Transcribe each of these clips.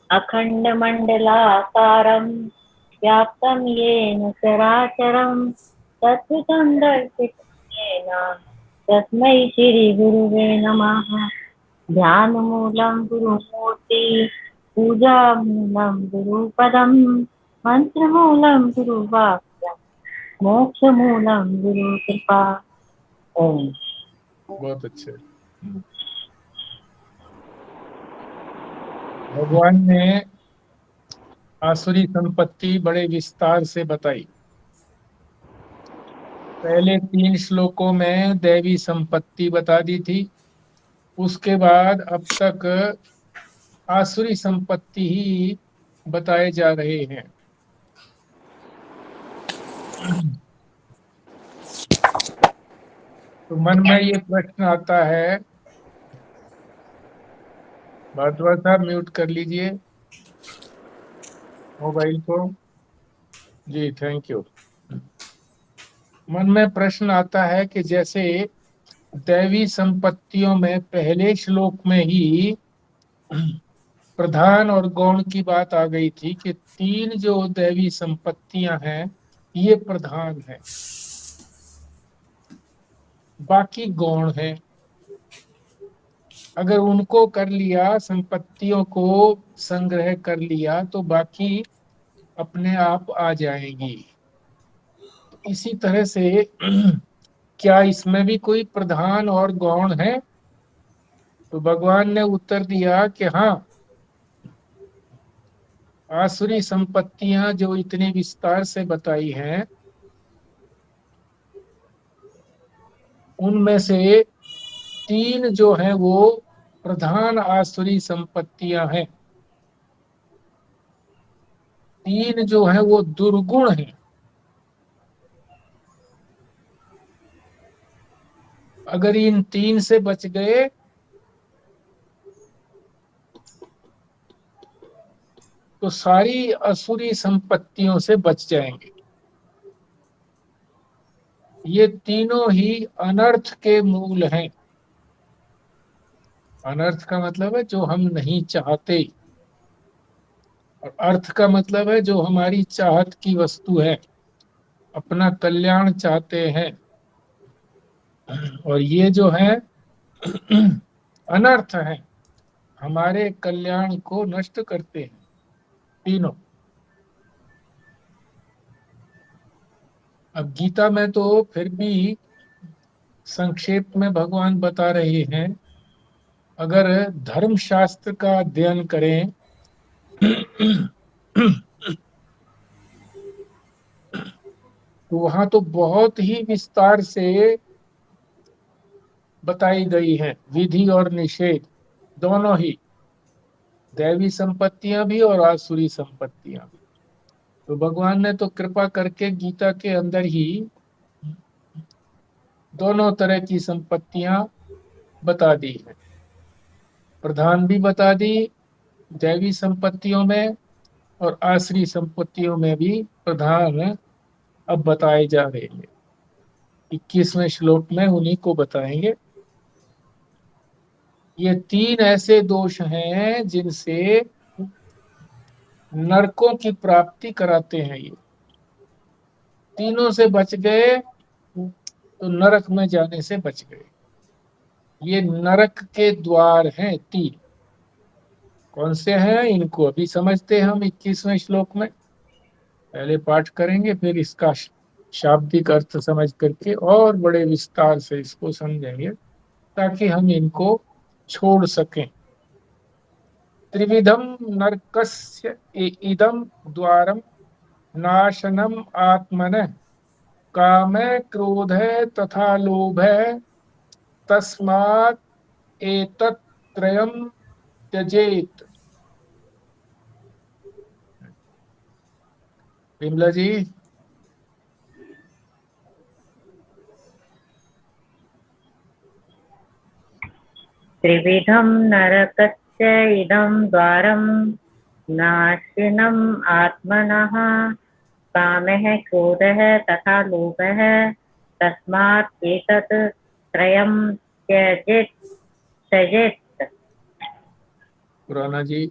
अखण्डमण्डलाकारं व्याप्तं येन चराचरं तत्त्वं दर्शितं येन तस्मै श्रीगुरुवे नमः। ध्यानमूलं गुरुमूर्ति पूजामूलं गुरुपदं मन्त्रमूलं गुरुवाक्यं मोक्षमूलं गुरुकृपा। ओम। बहुत अच्छे। भगवान ने आसुरी संपत्ति बड़े विस्तार से बताई। पहले 3 श्लोकों में दैवी संपत्ति बता दी थी, उसके बाद अब तक आसुरी संपत्ति ही बताए जा रहे हैं। तो मन में ये प्रश्न आता है, भारद्वाज साहब म्यूट कर लीजिए मोबाइल को। जी थैंक यू। मन में प्रश्न आता है कि जैसे दैवी संपत्तियों में पहले श्लोक में ही प्रधान और गौण की बात आ गई थी कि 3 जो दैवी संपत्तियां हैं ये प्रधान है, बाकी गौण है। अगर उनको कर लिया, संपत्तियों को संग्रह कर लिया, तो बाकी अपने आप आ जाएंगी। इसी तरह से क्या इसमें भी कोई प्रधान और गौण है? तो भगवान ने उत्तर दिया कि हाँ, आसुरी संपत्तियां जो इतनी विस्तार से बताई हैं, उनमें से 3 जो हैं वो प्रधान आसुरी संपत्तियां हैं। 3 जो हैं वो दुर्गुण हैं। अगर इन 3 से बच गए तो सारी असुरी संपत्तियों से बच जाएंगे। ये तीनों ही अनर्थ के मूल हैं। अनर्थ का मतलब है जो हम नहीं चाहते, और अर्थ का मतलब है जो हमारी चाहत की वस्तु है, अपना कल्याण चाहते हैं। और ये जो है अनर्थ है, हमारे कल्याण को नष्ट करते हैं तीनों। अब गीता में तो फिर भी संक्षेप में भगवान बता रहे हैं, अगर धर्म शास्त्र का अध्ययन करें तो वहां तो बहुत ही विस्तार से बताई गई है, विधि और निषेध दोनों ही, दैवी संपत्तियां भी और आसुरी संपत्तियां भी। तो भगवान ने तो कृपा करके गीता के अंदर ही दोनों तरह की संपत्तियां बता दी है। प्रधान भी बता दी दैवी संपत्तियों में, और आसुरी संपत्तियों में भी प्रधान अब बताए जा रहे हैं। 21वें श्लोक में उन्हीं को बताएंगे। ये 3 ऐसे दोष हैं जिनसे नरकों की प्राप्ति कराते हैं। ये तीनों से बच गए तो नरक में जाने से बच गए। ये नरक के द्वार हैं 3। कौन से हैं इनको अभी समझते हैं हम 21वें श्लोक में। पहले पाठ करेंगे, फिर इसका शाब्दिक अर्थ समझ करके और बड़े विस्तार से इसको समझेंगे, ताकि हम इनको छोड़ सकें। त्रिविधम नरकस्य इदम द्वारम नाशनम आत्मनः कामः क्रोधः तथा लोभः तस्मात् एतत् त्रयम् त्यजेत। विमला जी। त्रिविधं नरकस्य इदं द्वारं नाशिनम् आत्मनः कामः क्रोधः तथा लोभः तस्मात् एतत् त्रयं त्यजेत्। पुराना जी।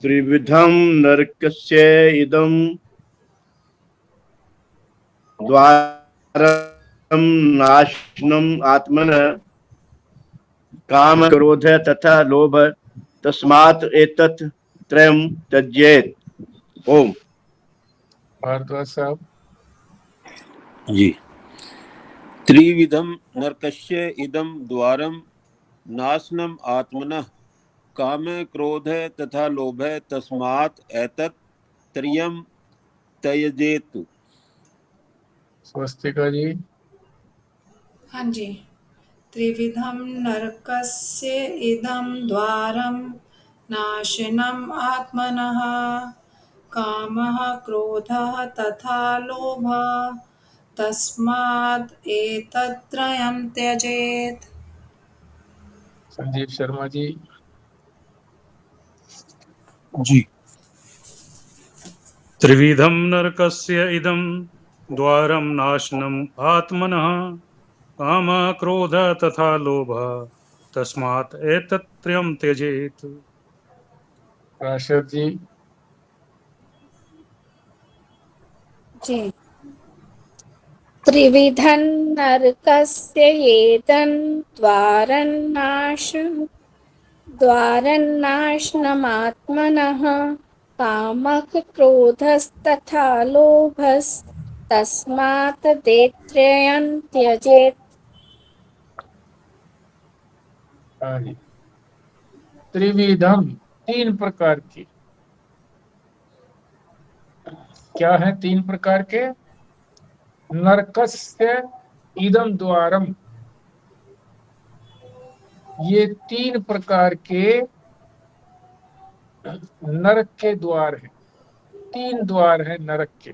त्रिविधम नरकस्य इदं द्वारम नाशनम आत्मनः काम क्रोध तथा लोभ तस्मात् एतत् त्रयम् त्यजेत्। ओम। भारद्वाज साहब। जी। त्रिविधम नरकस्य इदं द्वारम नाशनम आत्मनः काम क्रोध तथा लोभ तस्मात् एतत् त्रयम् त्यजेत्। स्वस्तिका जी। हाँ जी। त्रिविधम नरकस्य इदं द्वारं नाशनम् आत्मनः कामः क्रोधः तथा लोभः तस्मात् एतत्त्रयं त्यजेत्। संजीव शर्मा जी। जी। त्रिविधं नरकस्य इदं द्वारं नाशनम् आत्मनः काम क्रोध तथा लोभ तस्मात् एतत्त्रयं त्यजेत्। राशद जी। जी। त्रिविधं नरकस्य एतं द्वारन्नाशनमात्मनः कामः क्रोधस्तथा लोभस्तस्मात् दैत्रेयं त्यजेत्। हाँ जी। त्रिविधम, तीन प्रकार की। क्या है तीन प्रकार के? नरकस्य इदम द्वारम, ये तीन प्रकार के नरक के द्वार हैं। तीन द्वार हैं नरक के।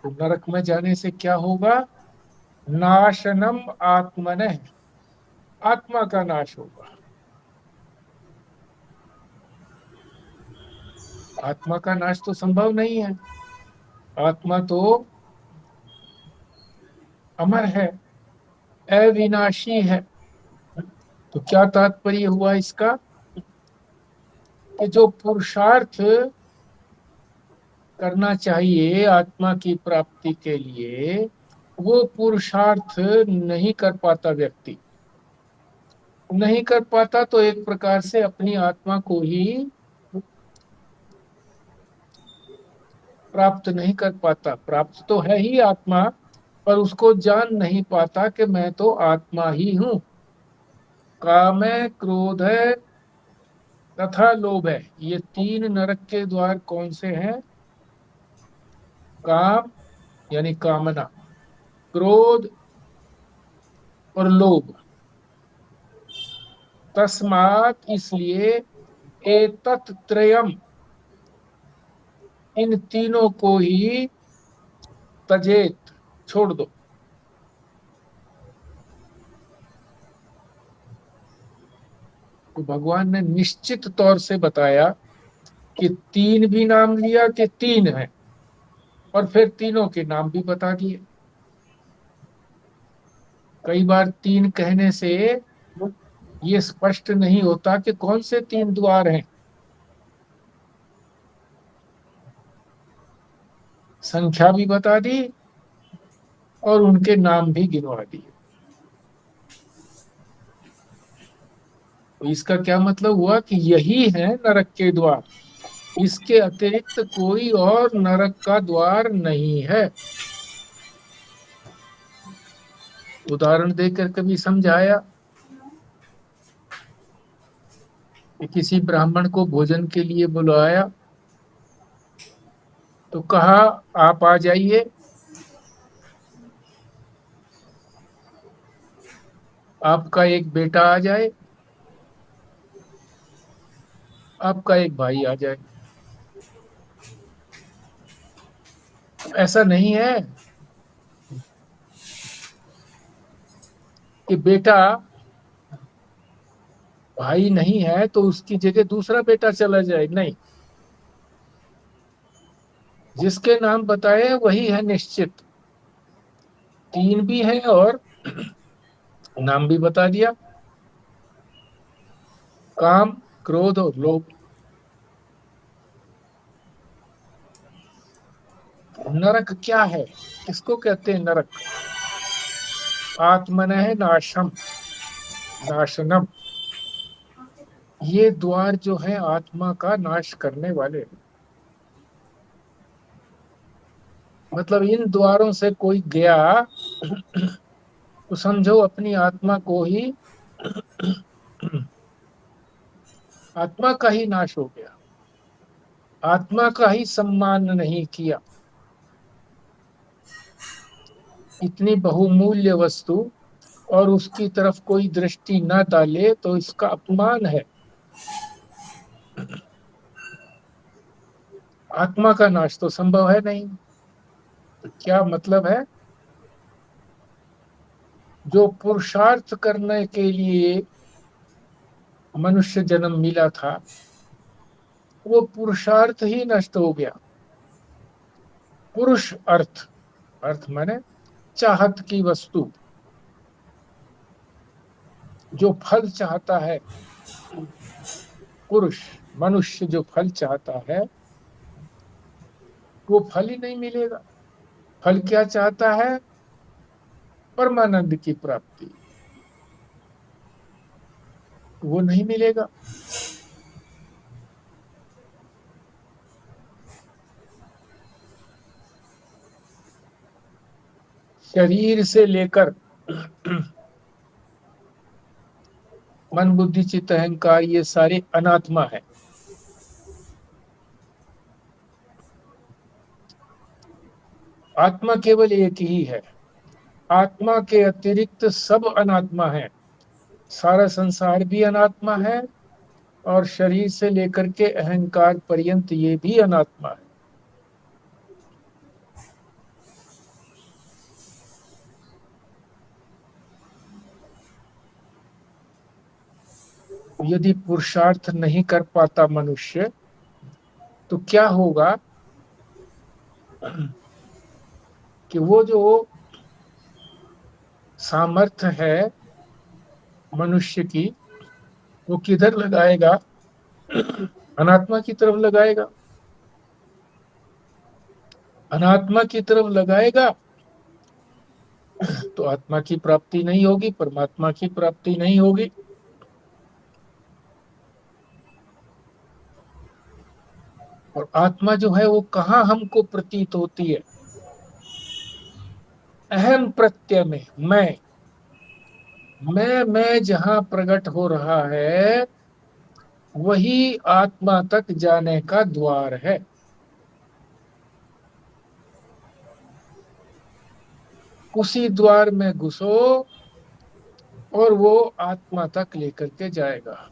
तो नरक में जाने से क्या होगा? नाशनम आत्मनः, आत्मा का नाश होगा। आत्मा का नाश तो संभव नहीं है। आत्मा तो अमर है, अविनाशी है। तो क्या तात्पर्य हुआ इसका? कि जो पुरुषार्थ करना चाहिए आत्मा की प्राप्ति के लिए, वो पुरुषार्थ नहीं कर पाता व्यक्ति। नहीं कर पाता तो एक प्रकार से अपनी आत्मा को ही प्राप्त नहीं कर पाता। प्राप्त तो है ही आत्मा, पर उसको जान नहीं पाता कि मैं तो आत्मा ही हूं। काम है, क्रोध है तथा लोभ है, ये तीन नरक के द्वार कौन से हैं? काम यानी कामना, क्रोध और लोभ। तस्मात, इसलिए, एतत् त्रयम, इन तीनों को ही तजेत, छोड़ दो। तो भगवान ने निश्चित तौर से बताया कि तीन भी नाम लिया कि तीन है, और फिर तीनों के नाम भी बता दिए। कई बार तीन कहने से ये स्पष्ट नहीं होता कि कौन से तीन द्वार हैं। संख्या भी बता दी और उनके नाम भी गिनवा दिए। तो इसका क्या मतलब हुआ कि यही है नरक के द्वार, इसके अतिरिक्त कोई और नरक का द्वार नहीं है। उदाहरण देकर कभी समझाया कि किसी ब्राह्मण को भोजन के लिए बुलाया, तो कहा आप आ जाइए, आपका एक बेटा आ जाए, आपका एक भाई आ जाए। ऐसा नहीं है कि बेटा भाई नहीं है तो उसकी जगह दूसरा बेटा चला जाए, नहीं। जिसके नाम बताए वही है निश्चित, तीन भी है और नाम भी बता दिया, काम, क्रोध और लोभ। नरक क्या है, किसको कहते हैं नरक? आत्मनः नाशम, नाशनम, ये द्वार जो है आत्मा का नाश करने वाले। मतलब इन द्वारों से कोई गया तो समझो अपनी आत्मा को ही आत्मा का ही नाश हो गया, आत्मा का ही सम्मान नहीं किया। इतनी बहुमूल्य वस्तु और उसकी तरफ कोई दृष्टि न डाले तो इसका अपमान है। आत्मा का नाश तो संभव है नहीं। तो क्या मतलब है? जो पुरुषार्थ करने के लिए मनुष्य जन्म मिला था वो पुरुषार्थ ही नष्ट हो गया। पुरुष अर्थ, अर्थ माने चाहत की वस्तु, जो फल चाहता है, पुरुष मनुष्य जो फल चाहता है वो फल ही नहीं मिलेगा। फल क्या चाहता है? परमानंद की प्राप्ति, वो नहीं मिलेगा। शरीर से लेकर मन बुद्धि चित्त अहंकार ये सारे अनात्मा है। आत्मा केवल एक ही है, आत्मा के अतिरिक्त सब अनात्मा है। सारा संसार भी अनात्मा है और शरीर से लेकर के अहंकार पर्यंत ये भी अनात्मा है। यदि पुरुषार्थ नहीं कर पाता मनुष्य तो क्या होगा कि वो जो सामर्थ्य है मनुष्य की वो किधर लगाएगा? अनात्मा की तरफ लगाएगा। अनात्मा की तरफ लगाएगा तो आत्मा की प्राप्ति नहीं होगी, परमात्मा की प्राप्ति नहीं होगी। और आत्मा जो है वो कहाँ हमको प्रतीत होती है? अहम प्रत्यय में, मैं जहां प्रकट हो रहा है वही आत्मा तक जाने का द्वार है। उसी द्वार में घुसो और वो आत्मा तक लेकर के जाएगा।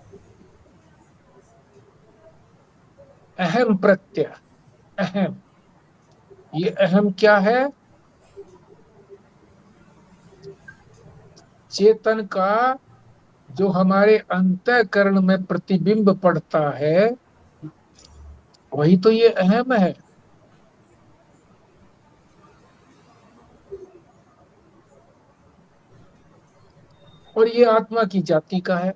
अहम प्रत्यय, अहम, ये अहम क्या है? चेतन का जो हमारे अंतःकरण में प्रतिबिंब पड़ता है वही तो ये अहम है। और ये आत्मा की जाति का है।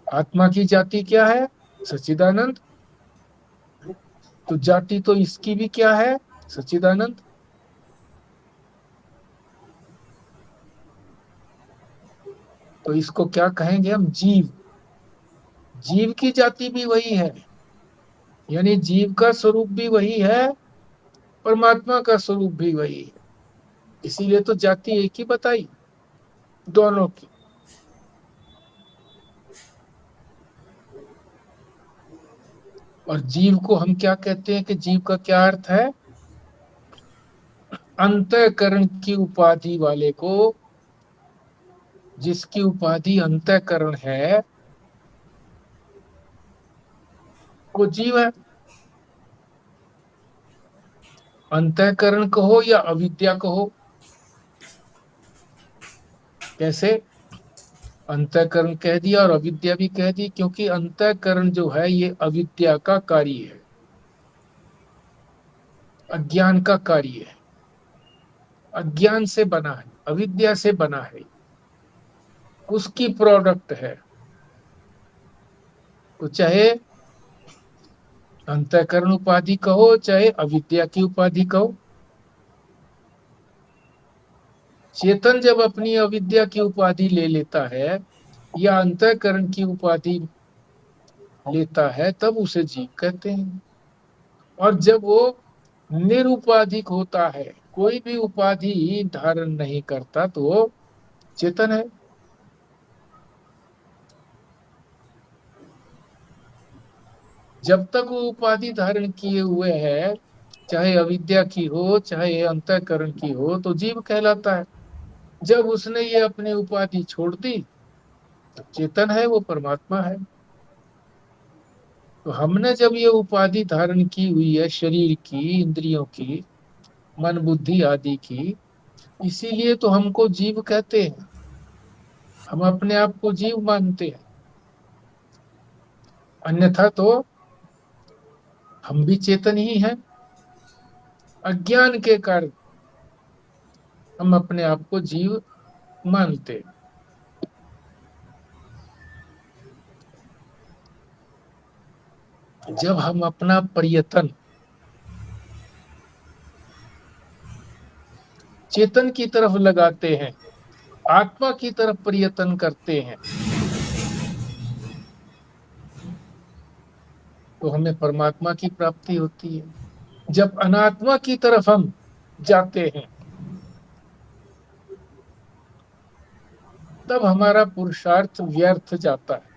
आत्मा की जाति क्या है? सच्चिदानंद। तो जाति तो इसकी भी क्या है? सच्चिदानंद। तो इसको क्या कहेंगे हम? जीव। जीव की जाति भी वही है, यानी जीव का स्वरूप भी वही है, परमात्मा का स्वरूप भी वही है। इसीलिए तो जाति एक ही बताई दोनों की। और जीव को हम क्या कहते हैं कि जीव का क्या अर्थ है? अंतःकरण की उपाधि वाले को, जिसकी उपाधि अंतःकरण है वो जीव है। अंतःकरण कहो या अविद्या कहो। कैसे? अंतःकरण कह दिया और अविद्या भी कह दी, क्योंकि अंतःकरण जो है ये अविद्या का कार्य है, अज्ञान का कार्य है, अज्ञान से बना है, अविद्या से बना है, उसकी प्रोडक्ट है। तो चाहे अंतःकरण उपाधि कहो, चाहे अविद्या की उपाधि कहो, चेतन जब अपनी अविद्या की उपाधि ले लेता है या अंतःकरण की उपाधि लेता है तब उसे जीव कहते हैं। और जब वो निरुपाधिक होता है, कोई भी उपाधि धारण नहीं करता, तो वो चेतन है। जब तक वो उपाधि धारण किए हुए है, चाहे अविद्या की हो चाहे अंतःकरण की हो, तो जीव कहलाता है। जब उसने ये अपनी उपाधि छोड़ दी तो चेतन है, वो परमात्मा है। तो हमने जब ये उपाधि धारण की हुई है, शरीर की, इंद्रियों की, मन बुद्धि आदि की, इसीलिए तो हमको जीव कहते हैं। हम अपने आप को जीव मानते हैं, अन्यथा तो हम भी चेतन ही हैं। अज्ञान के कारण हम अपने आप को जीव मानते हैं। जब हम अपना प्रयत्न चेतन की तरफ लगाते हैं, आत्मा की तरफ प्रयत्न करते हैं, तो हमें परमात्मा की प्राप्ति होती है। जब अनात्मा की तरफ हम जाते हैं तब हमारा पुरुषार्थ व्यर्थ जाता है।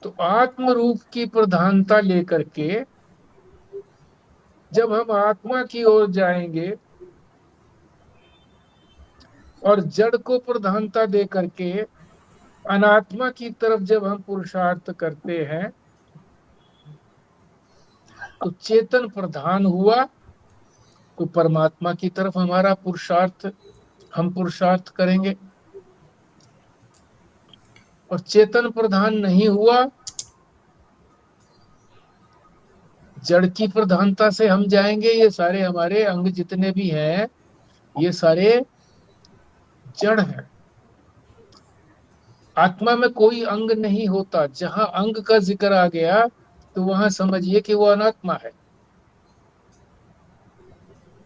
तो आत्म रूप की प्रधानता लेकर के जब हम आत्मा की ओर जाएंगे और जड़ को प्रधानता दे करके अनात्मा की तरफ जब हम पुरुषार्थ करते हैं, तो चेतन प्रधान हुआ, तो परमात्मा की तरफ हमारा पुरुषार्थ, हम पुरुषार्थ करेंगे। और चेतन प्रधान नहीं हुआ, जड़ की प्रधानता से हम जाएंगे। ये सारे हमारे अंग जितने भी हैं, ये सारे जड़ हैं। आत्मा में कोई अंग नहीं होता। जहां अंग का जिक्र आ गया तो वहां समझिए कि वो अनात्मा है।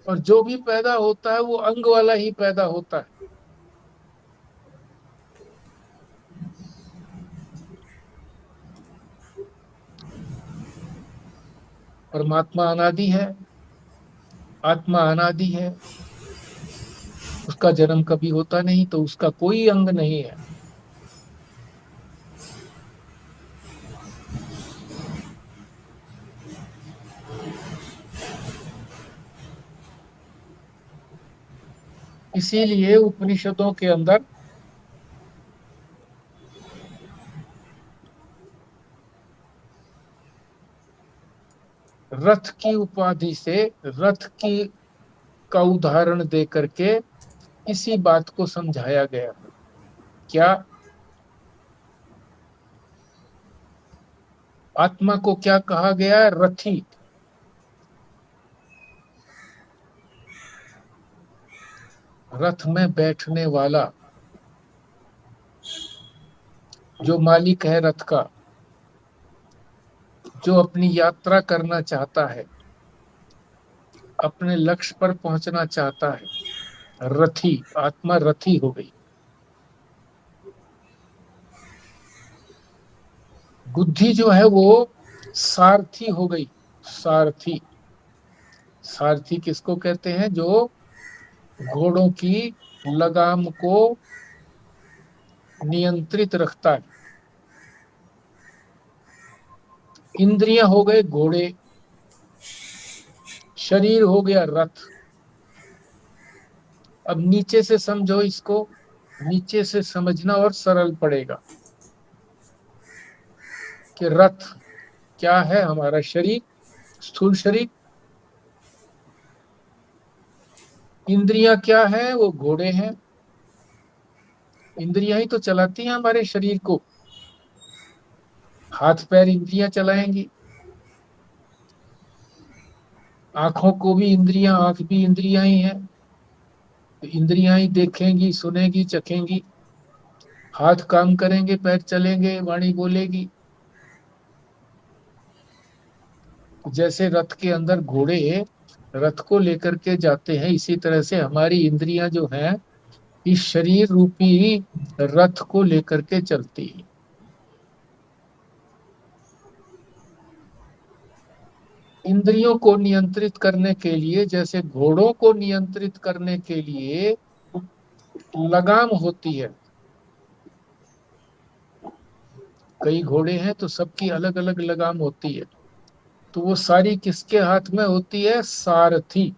और जो भी पैदा होता है वो अंग वाला ही पैदा होता है। परमात्मा अनादि है, आत्मा अनादि है, उसका जन्म कभी होता नहीं, तो उसका कोई अंग नहीं है। इसीलिए उपनिषदों के अंदर रथ की उपाधि से, रथ की का उदाहरण दे करके इसी बात को समझाया गया। क्या? आत्मा को क्या कहा गया? रथी। रथ में बैठने वाला, जो मालिक है रथ का, जो अपनी यात्रा करना चाहता है, अपने लक्ष्य पर पहुंचना चाहता है, रथी। आत्मा रथी हो गई। बुद्धि जो है वो सारथी हो गई। सारथी, सारथी किसको कहते हैं? जो घोड़ों की लगाम को नियंत्रित रखता है। इंद्रियां हो गए घोड़े, शरीर हो गया रथ। अब नीचे से समझो इसको, नीचे से समझना और सरल पड़ेगा। कि रथ क्या है, हमारा शरीर, स्थूल शरीर। इंद्रियां क्या है, वो घोड़े हैं। इंद्रियां ही तो चलाती हैं हमारे शरीर को। हाथ पैर इंद्रियां चलाएंगी। आंखों को भी इंद्रियां, आंख भी इंद्रियां ही है, तो इंद्रियां ही देखेंगी, सुनेगी, चखेंगी। हाथ काम करेंगे, पैर चलेंगे, वाणी बोलेगी। जैसे रथ के अंदर घोड़े रथ को लेकर के जाते हैं, इसी तरह से हमारी इंद्रियां जो हैं इस शरीर रूपी रथ को लेकर के चलती है। इंद्रियों को नियंत्रित करने के लिए, जैसे घोड़ों को नियंत्रित करने के लिए लगाम होती है। कई घोड़े हैं तो सबकी अलग अलग लगाम होती है, तो वो सारी किसके हाथ में होती है? सारथी।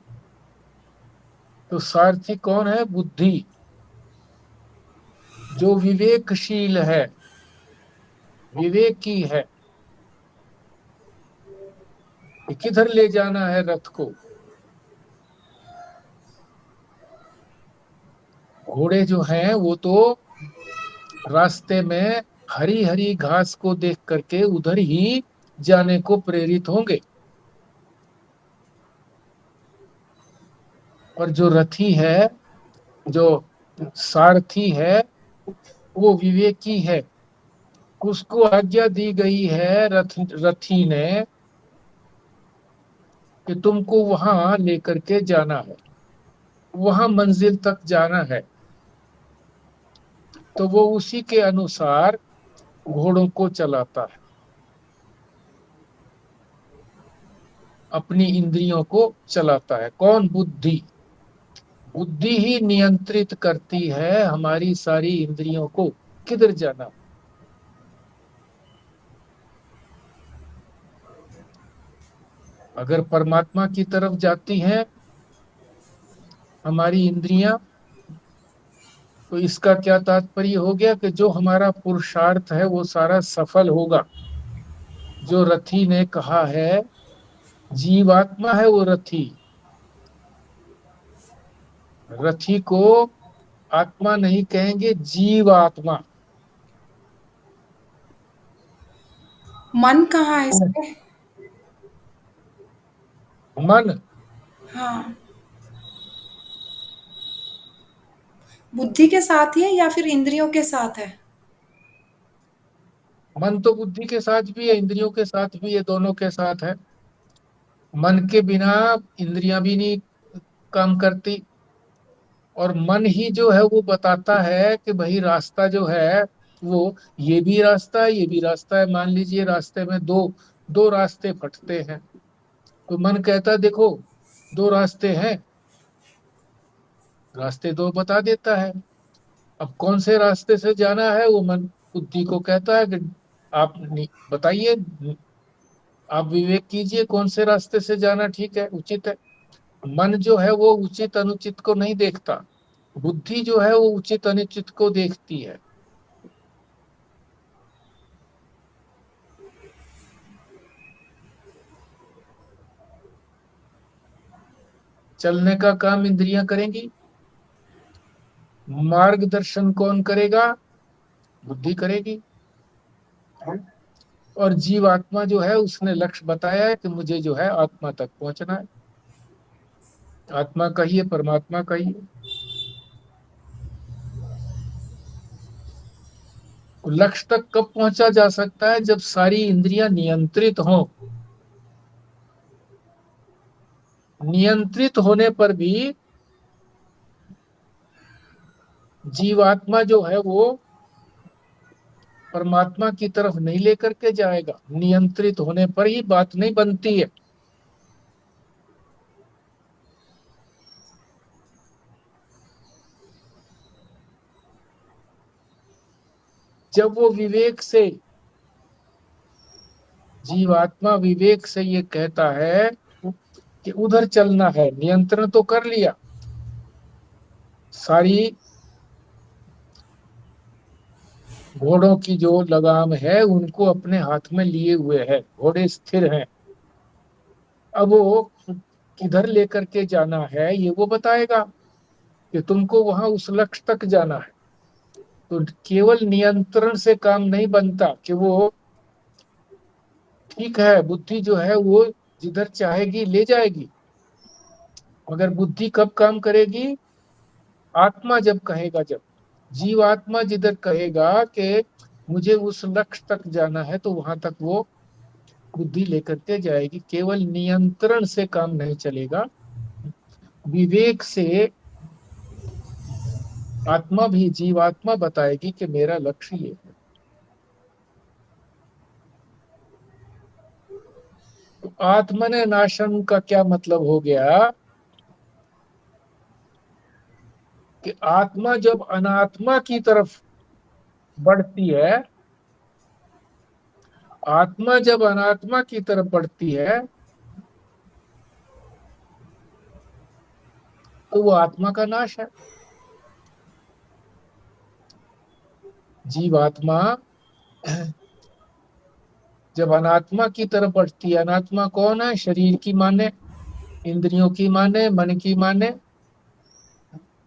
तो सारथी कौन है? बुद्धि, जो विवेकशील है, विवेकी है, कि किधर ले जाना है रथ को। घोड़े जो हैं वो तो रास्ते में हरी हरी घास को देख करके उधर ही जाने को प्रेरित होंगे, और जो रथी है, जो सारथी है, वो विवेकी है। उसको आज्ञा दी गई है रथी ने कि तुमको वहां लेकर के जाना है, वहां मंजिल तक जाना है। तो वो उसी के अनुसार घोड़ों को चलाता है, अपनी इंद्रियों को चलाता है। कौन? बुद्धि। बुद्धि ही नियंत्रित करती है हमारी सारी इंद्रियों को, किधर जाना। अगर परमात्मा की तरफ जाती हैं हमारी इंद्रियां, तो इसका क्या तात्पर्य हो गया कि जो हमारा पुरुषार्थ है वो सारा सफल होगा। जो रथी ने कहा है, जीवात्मा है वो रथी। रथी को आत्मा नहीं कहेंगे, जीवात्मा। मन कहाँ है इसमें? मन हाँ, बुद्धि के साथ ही है या फिर इंद्रियों के साथ है? मन तो बुद्धि के साथ भी है, इंद्रियों के साथ भी है, दोनों के साथ है। मन के बिना इंद्रियां भी नहीं काम करती, और मन ही जो है वो बताता है कि भाई रास्ता जो है वो ये भी रास्ता है, ये भी रास्ता है। मान लीजिए रास्ते में दो दो रास्ते फटते हैं, तो मन कहता है देखो दो रास्ते हैं, रास्ते दो बता देता है। अब कौन से रास्ते से जाना है वो मन बुद्धि को कहता है कि आप बताइए, आप विवेक कीजिए कौन से रास्ते से जाना ठीक है, उचित है। मन जो है वो उचित अनुचित को नहीं देखता, बुद्धि जो है वो उचित अनुचित को देखती है। चलने का काम इंद्रियां करेंगी, मार्गदर्शन कौन करेगा? बुद्धि करेगी। और जीव आत्मा जो है उसने लक्ष्य बताया है कि मुझे जो है आत्मा तक पहुंचना है। आत्मा कहिए, परमात्मा कहिए। लक्ष्य तक कब पहुंचा जा सकता है? जब सारी इंद्रियां नियंत्रित हों। नियंत्रित होने पर भी जीवात्मा जो है वो परमात्मा की तरफ नहीं लेकर के जाएगा। नियंत्रित होने पर ही बात नहीं बनती है। जब वो विवेक से, जीवात्मा विवेक से ये कहता है कि उधर चलना है, नियंत्रण तो कर लिया, सारी घोड़ों की जो लगाम है उनको अपने हाथ में लिए हुए है, घोड़े स्थिर हैं। अब वो किधर लेकर के जाना है ये वो बताएगा कि तुमको वहां उस लक्ष्य तक जाना है। तो केवल नियंत्रण से काम नहीं बनता कि वो ठीक है, बुद्धि जो है वो जिधर चाहेगी ले जाएगी, मगर बुद्धि कब काम करेगी? आत्मा जब कहेगा, जब जीव आत्मा जिधर कहेगा कि मुझे उस लक्ष्य तक जाना है तो वहां तक वो बुद्धि लेकर के जाएगी। केवल नियंत्रण से काम नहीं चलेगा, विवेक से आत्मा भी, जीवात्मा बताएगी कि मेरा लक्ष्य ये है। तो आत्मने नाशम का क्या मतलब हो गया कि आत्मा जब अनात्मा की तरफ बढ़ती है, आत्मा जब अनात्मा की तरफ बढ़ती है तो वो आत्मा का नाश है। जीवात्मा जब अनात्मा की तरफ बढ़ती है, अनात्मा कौन है? शरीर की माने, इंद्रियों की माने, मन की माने।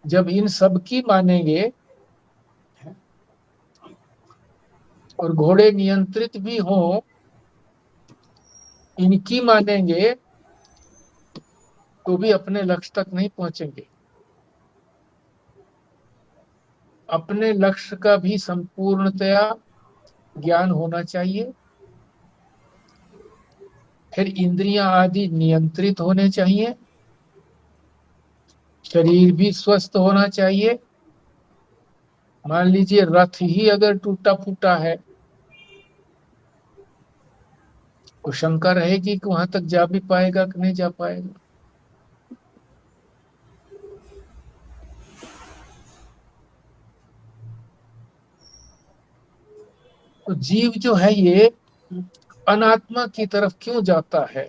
जब इन सब की मानेंगे और घोड़े नियंत्रित भी हों, इनकी मानेंगे तो भी अपने लक्ष्य तक नहीं पहुंचेंगे। अपने लक्ष्य का भी संपूर्णतया ज्ञान होना चाहिए। फिर इंद्रियां आदि नियंत्रित होने चाहिए, शरीर भी स्वस्थ होना चाहिए। मान लीजिए रथ ही अगर टूटा फूटा है तो शंका रहेगी कि वहां तक जा भी पाएगा कि नहीं जा पाएगा। तो जीव जो है ये अनात्मा की तरफ क्यों जाता है?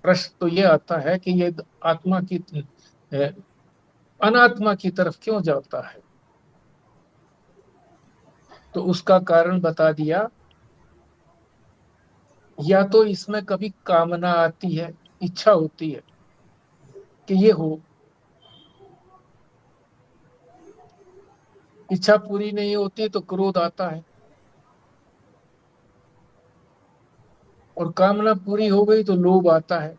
प्रश्न तो ये आता है कि ये आत्मा की अनात्मा की तरफ क्यों जाता है? तो उसका कारण बता दिया। या तो इसमें कभी कामना आती है, इच्छा होती है कि ये हो, इच्छा पूरी नहीं होती तो क्रोध आता है, और कामना पूरी हो गई तो लोभ आता है।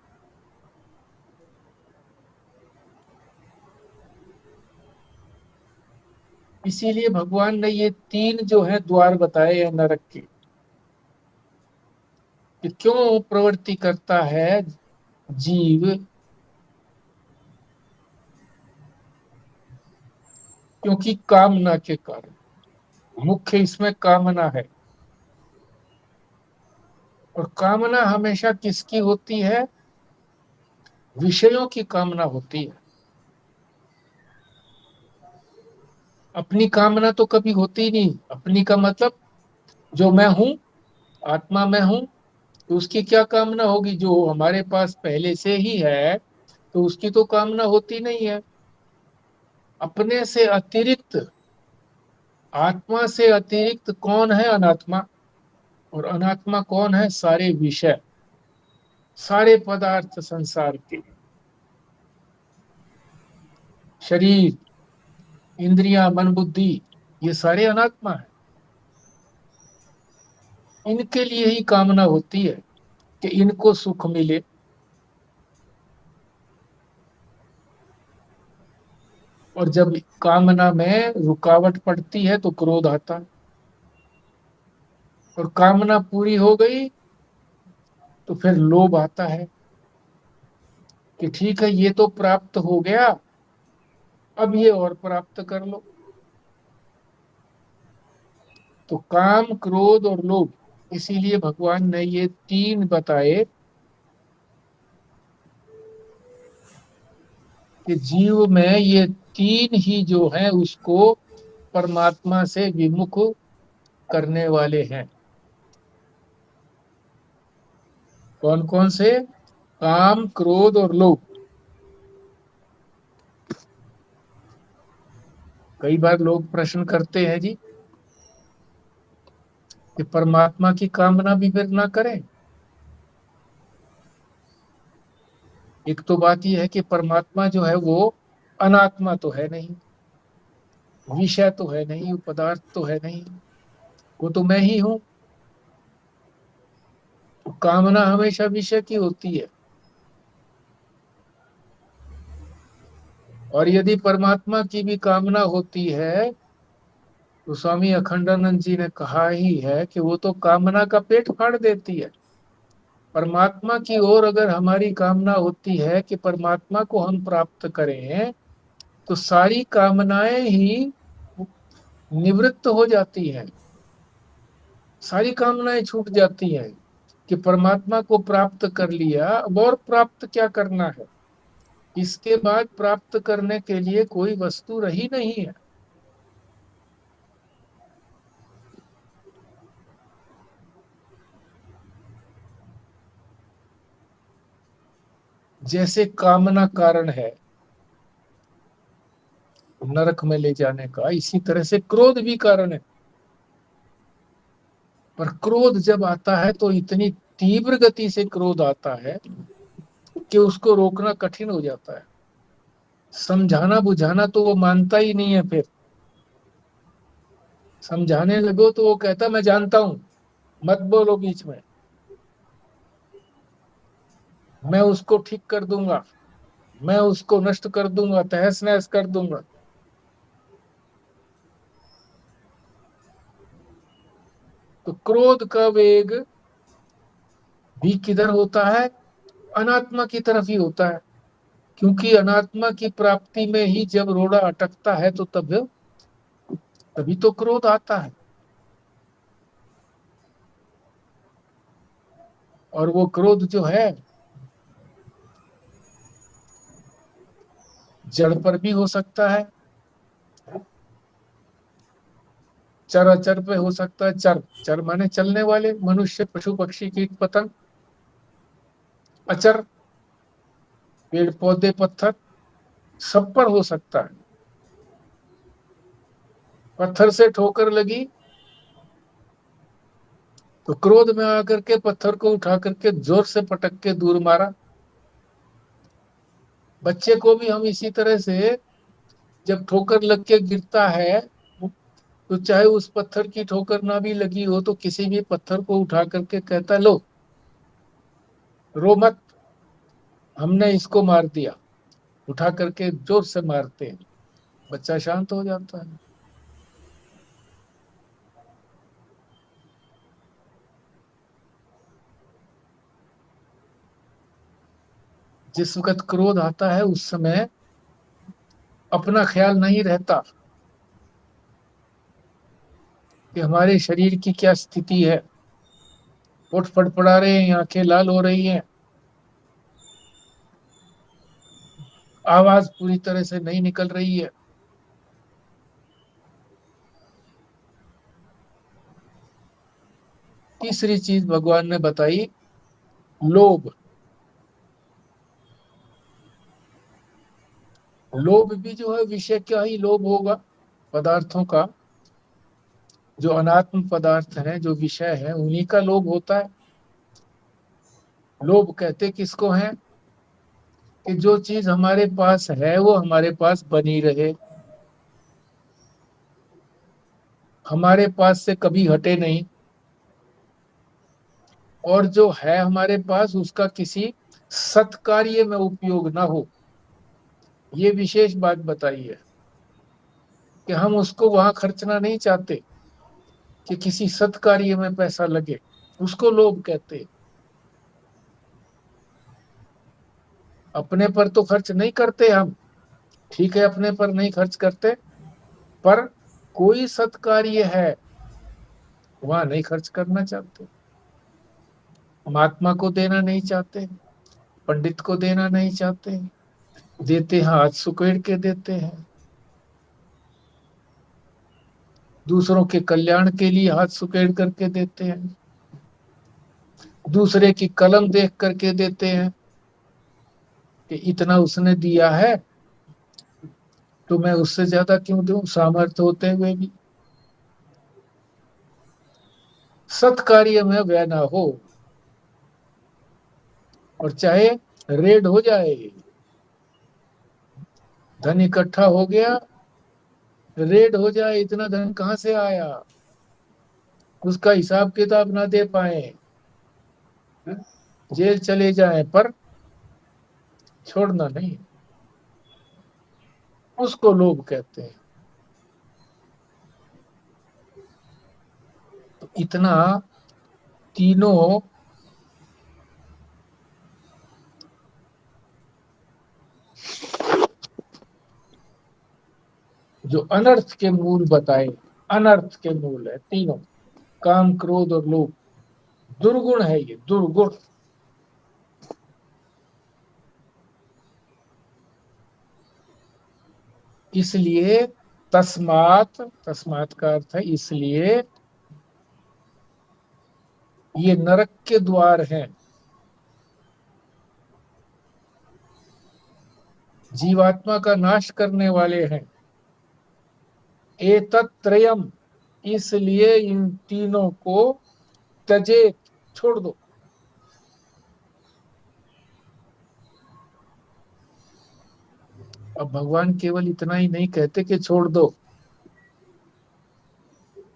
इसीलिए भगवान ने ये तीन जो है द्वार बताए हैं नरक के, कि क्यों प्रवृत्ति करता है जीव, क्योंकि कामना के कारण। मुख्य इसमें कामना है, और कामना हमेशा किसकी होती है? विषयों की कामना होती है। अपनी कामना तो कभी होती नहीं। अपनी का मतलब जो मैं हूं, आत्मा मैं हूं, तो उसकी क्या कामना होगी? जो हमारे पास पहले से ही है तो उसकी तो कामना होती नहीं है। अपने से अतिरिक्त, आत्मा से अतिरिक्त कौन है? अनात्मा। और अनात्मा कौन है? सारे विषय, सारे पदार्थ संसार के, शरीर, इंद्रियां, मन, बुद्धि, ये सारे अनात्मा है। इनके लिए ही कामना होती है कि इनको सुख मिले। और जब कामना में रुकावट पड़ती है तो क्रोध आता है, और कामना पूरी हो गई तो फिर लोभ आता है कि ठीक है ये तो प्राप्त हो गया, अब ये और प्राप्त कर लो। तो काम, क्रोध और लोभ, इसीलिए भगवान ने ये तीन बताए कि जीव में ये तीन ही जो है उसको परमात्मा से विमुख करने वाले हैं। कौन कौन से? काम, क्रोध और लोभ। कई बार लोग प्रश्न करते हैं जी कि परमात्मा की कामना भी फिर ना करें। एक तो बात यह है कि परमात्मा जो है वो अनात्मा तो है नहीं, विषय तो है नहीं, पदार्थ तो है नहीं, वो तो मैं ही हूं। तो कामना हमेशा विषय की होती है। और यदि परमात्मा की भी कामना होती है तो स्वामी अखंडानंद जी ने कहा ही है कि वो तो कामना का पेट फाड़ देती है। परमात्मा की ओर अगर हमारी कामना होती है कि परमात्मा को हम प्राप्त करें, तो सारी कामनाएं ही निवृत्त हो जाती हैं, सारी कामनाएं छूट जाती हैं कि परमात्मा को प्राप्त कर लिया, अब और प्राप्त क्या करना है। इसके बाद प्राप्त करने के लिए कोई वस्तु रही नहीं है। जैसे कामना कारण है नरक में ले जाने का, इसी तरह से क्रोध भी कारण है। पर क्रोध जब आता है तो इतनी तीव्र गति से क्रोध आता है कि उसको रोकना कठिन हो जाता है। समझाना बुझाना तो वो मानता ही नहीं है। फिर समझाने लगो तो वो कहता मैं जानता हूं, मत बोलो बीच में, मैं उसको ठीक कर दूंगा, मैं उसको नष्ट कर दूंगा, तहस नहस कर दूंगा। तो क्रोध का वेग भी किधर होता है? अनात्मा की तरफ ही होता है। क्योंकि अनात्मा की प्राप्ति में ही जब रोड़ा अटकता है तो तभी तो क्रोध आता है। और वो क्रोध जो है जड़ पर भी हो सकता है, चर अचर पे हो सकता है। चर चर माने चलने वाले, मनुष्य, पशु, पक्षी, कीट, पतंग। अचर पेड़ पौधे, पत्थर, सब पर हो सकता है। पत्थर से ठोकर लगी तो क्रोध में आकर के पत्थर को उठा करके जोर से पटक के दूर मारा। बच्चे को भी हम इसी तरह से, जब ठोकर लग के गिरता है तो चाहे उस पत्थर की ठोकर ना भी लगी हो तो किसी भी पत्थर को उठा करके कहता लो, रो मत, हमने इसको मार दिया। उठा करके जोर से मारते हैं, बच्चा शांत हो जाता है। जिस वक्त क्रोध आता है उस समय अपना ख्याल नहीं रहता कि हमारे शरीर की क्या स्थिति है। होठ फड़फड़ा रहे हैं, आंखें लाल हो रही हैं, आवाज पूरी तरह से नहीं निकल रही है। तीसरी चीज भगवान ने बताई, लोभ। लोभ भी जो है विषय का ही लोभ होगा, पदार्थों का। जो अनात्म पदार्थ है, जो विषय है, उन्हीं का लोभ होता है। लोभ कहते किसको है? कि जो चीज हमारे पास है वो हमारे पास बनी रहे, हमारे पास से कभी हटे नहीं, और जो है हमारे पास उसका किसी सत्कार्य में उपयोग ना हो। ये विशेष बात बताई है कि हम उसको वहां खर्चना नहीं चाहते कि किसी सत्कार्य में पैसा लगे, उसको लोभ कहते। अपने पर तो खर्च नहीं करते हम, ठीक है, अपने पर नहीं खर्च करते, पर कोई सत्कार्य है वहां नहीं खर्च करना चाहते। महात्मा को देना नहीं चाहते, पंडित को देना नहीं चाहते, देते हैं हाथ सुकेड़ के देते हैं। दूसरों के कल्याण के लिए हाथ सुकेड़ करके देते हैं, दूसरे की कलम देख करके देते हैं कि इतना उसने दिया है तो मैं उससे ज्यादा क्यों दूं, सामर्थ्य होते हुए भी। सत्कार्य में व्यय ना हो, और चाहे रेड हो जाए, धन इकट्ठा हो गया, रेड हो जाए, इतना धन कहां से आया, उसका हिसाब किताब ना दे पाए, जेल चले जाए, पर छोड़ना नहीं, उसको लोभ कहते हैं। तो इतना तीनों जो अनर्थ के मूल बताए, अनर्थ के मूल है तीनों, काम, क्रोध और लोभ, दुर्गुण है ये, दुर्गुण। इसलिए तस्मात, तस्मात का अर्थ है इसलिए, ये नरक के द्वार हैं, जीवात्मा का नाश करने वाले हैं। एतत्त्रयम्, इसलिए इन तीनों को त्यजेत, छोड़ दो। अब भगवान केवल इतना ही नहीं कहते कि छोड़ दो,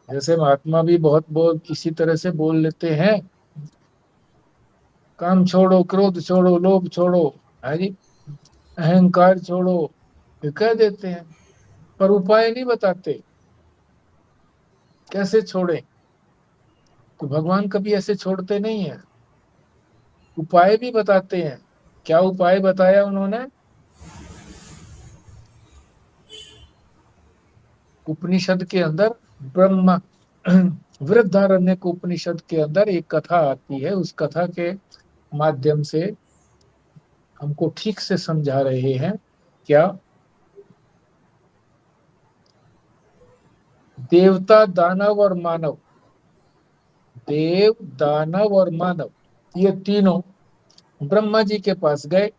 जैसे महात्मा भी बहुत इसी तरह से बोल लेते हैं, काम छोड़ो, क्रोध छोड़ो, लोभ छोड़ो, है जी, अहंकार छोड़ो, ये कह देते हैं, पर उपाय नहीं बताते कैसे छोड़े। तो भगवान कभी ऐसे छोड़ते नहीं है, उपाय भी बताते हैं। क्या उपाय बताया उन्होंने? उपनिषद के अंदर ब्रह्मा वृहदारण्यक उपनिषद के अंदर एक कथा आती है, उस कथा के माध्यम से हमको ठीक से समझा रहे हैं। क्या? देवता, दानव और मानव, देव, दानव और मानव, ये तीनों ब्रह्मा जी के पास गए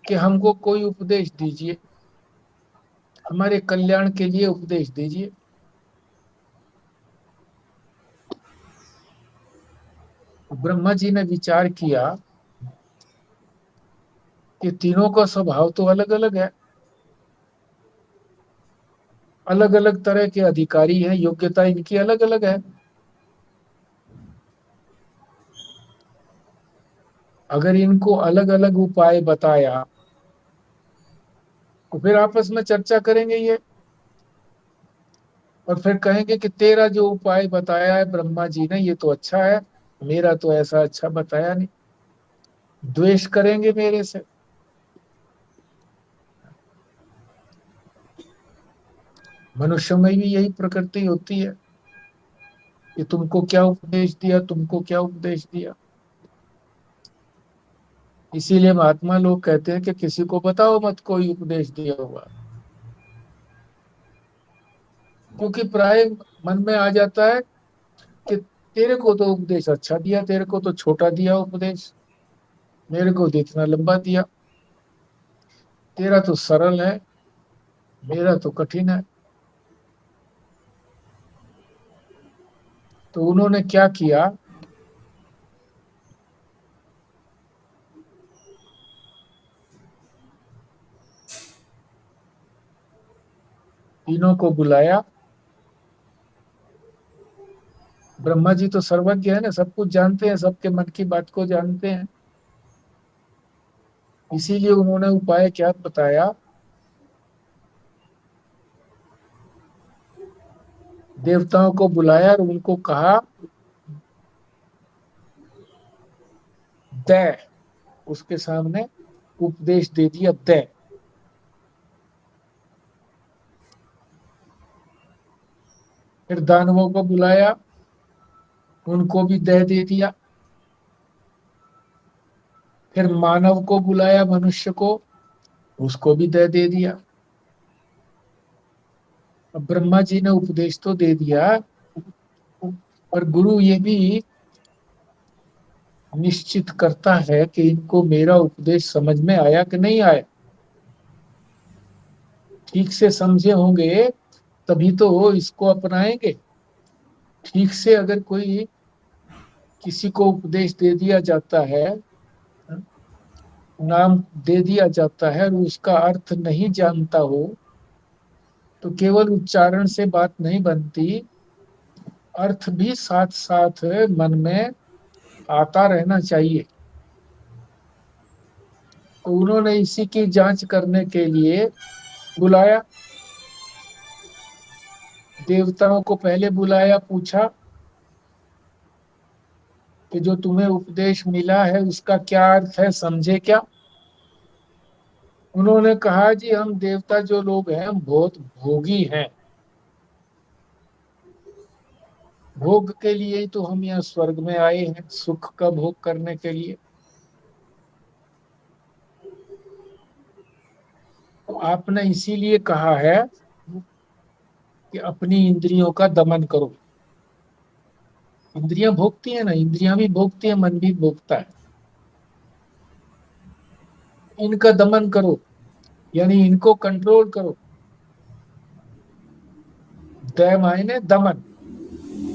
कि हमको कोई उपदेश दीजिए, हमारे कल्याण के लिए उपदेश दीजिए। ब्रह्मा जी ने विचार किया कि तीनों का स्वभाव तो अलग अलग है, अलग अलग तरह के अधिकारी हैं, योग्यता इनकी अलग अलग है। अगर इनको अलग अलग उपाय बताया तो फिर आपस में चर्चा करेंगे ये, और फिर कहेंगे कि तेरा जो उपाय बताया है ब्रह्मा जी ने ये तो अच्छा है, मेरा तो ऐसा अच्छा बताया नहीं, द्वेष करेंगे मेरे से। मनुष्यों में भी यही प्रकृति होती है कि तुमको क्या उपदेश दिया, तुमको क्या उपदेश दिया। इसीलिए महात्मा लोग कहते हैं कि किसी को बताओ मत कोई उपदेश दिया हुआ, क्योंकि प्राय मन में आ जाता है कि तेरे को तो उपदेश अच्छा दिया, तेरे को तो छोटा दिया उपदेश, मेरे को तो इतना लंबा दिया, तेरा तो सरल है, मेरा तो कठिन है। तो उन्होंने क्या किया, तीनों को बुलाया। ब्रह्मा जी तो सर्वज्ञ है ना, सब कुछ जानते हैं, सबके मन की बात को जानते हैं, इसीलिए उन्होंने उपाय क्या बताया, देवताओं को बुलाया और उनको कहा दे, उसके सामने उपदेश दे दिया, दे। फिर दानवों को बुलाया, उनको भी दे दिया। फिर मानव को बुलाया, मनुष्य को, उसको भी दे दिया। अब ब्रह्मा जी ने उपदेश तो दे दिया, पर गुरु ये भी निश्चित करता है कि इनको मेरा उपदेश समझ में आया कि नहीं आया। ठीक से समझे होंगे तभी तो इसको अपनाएंगे, ठीक से अगर कोई किसी को उपदेश दे दिया जाता है, नाम दे दिया जाता है और उसका अर्थ नहीं जानता हो, तो केवल उच्चारण से बात नहीं बनती, अर्थ भी साथ साथ मन में आता रहना चाहिए। तो उन्होंने इसी की जांच करने के लिए बुलाया, देवताओं को पहले बुलाया, पूछा कि जो तुम्हें उपदेश मिला है उसका क्या अर्थ है, समझे क्या? उन्होंने कहा, जी हम देवता जो लोग हैं हम बहुत भोगी हैं, भोग के लिए ही तो हम यहाँ स्वर्ग में आए हैं, सुख का भोग करने के लिए। तो आपने इसीलिए कहा है कि अपनी इंद्रियों का दमन करो। इंद्रियां भोगती है ना, इंद्रियां भी भोगती है, मन भी भोगता है। इनका दमन करो, यानी इनको कंट्रोल करो। दय मायने दमन,